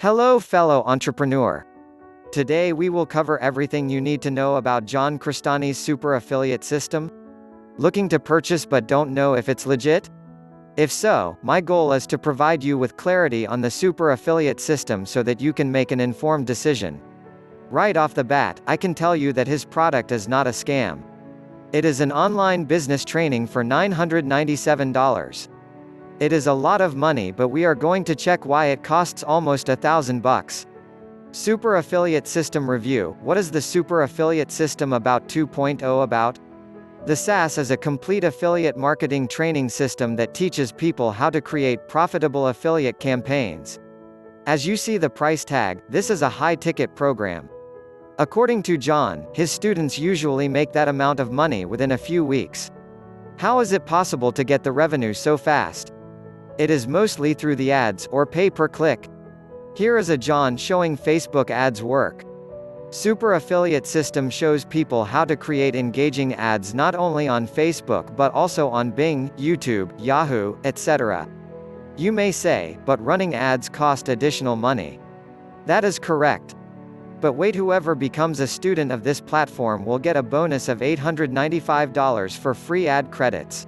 Hello, fellow entrepreneur. Today we will cover everything you need to know about John Crestani's super affiliate system. Looking to purchase but don't know if it's legit? If so, my goal is to provide you with clarity on the super affiliate system so that you can make an informed decision. Right off the bat, I can tell you that his product is not a scam. It is an online business training for $997. It is a lot of money, but we are going to check why it costs almost $1,000. Super Affiliate System Review. What is the Super Affiliate System about 2.0 about? The SaaS is a complete affiliate marketing training system that teaches people how to create profitable affiliate campaigns. As you see the price tag, this is a high-ticket program. According to John, his students usually make that amount of money within a few weeks. How is it possible to get the revenue so fast? It is mostly through the ads, or pay per click. Here is a John showing Facebook ads work. Super Affiliate System shows people how to create engaging ads not only on Facebook but also on Bing, YouTube, Yahoo, etc. You may say, but running ads cost additional money. That is correct. But wait, whoever becomes a student of this platform will get a bonus of $895 for free ad credits.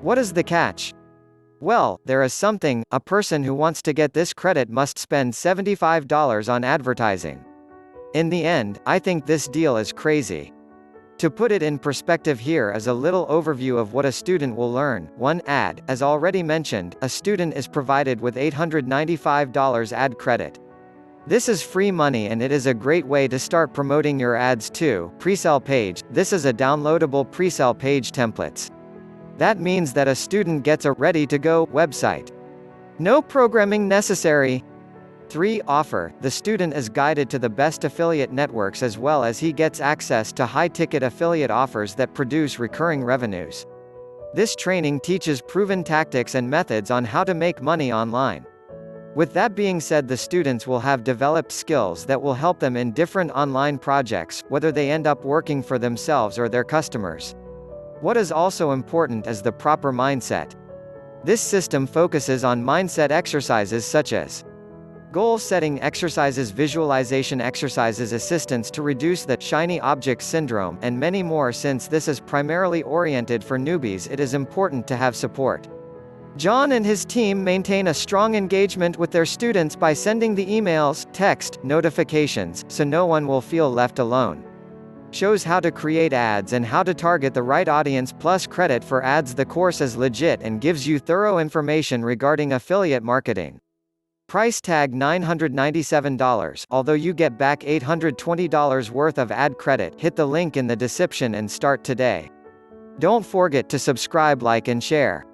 What is the catch? Well, there is something. A person who wants to get this credit must spend $75 on advertising. In the end, I think this deal is crazy. To put it in perspective, here is a little overview of what a student will learn. 1. Ad. As already mentioned, a student is provided with $895 ad credit. This is free money and it is a great way to start promoting your ads too. Presale page. This is a downloadable presale page templates. That means that a student gets a ready-to-go website. No programming necessary. 3. Offer. The student is guided to the best affiliate networks as well as he gets access to high-ticket affiliate offers that produce recurring revenues. This training teaches proven tactics and methods on how to make money online. With that being said, the students will have developed skills that will help them in different online projects, whether they end up working for themselves or their customers. What is also important is the proper mindset. This system focuses on mindset exercises such as goal-setting exercises, visualization exercises, assistance to reduce the shiny object syndrome, and many more. Since this is primarily oriented for newbies, it is important to have support. John and his team maintain a strong engagement with their students by sending the emails, text, notifications, so no one will feel left alone. Shows how to create ads and how to target the right audience plus credit for ads. The course is legit and gives you thorough information regarding affiliate marketing. Price tag $997. Although you get back $820 worth of ad credit, hit the link in the description and start today. Don't forget to subscribe, like and share.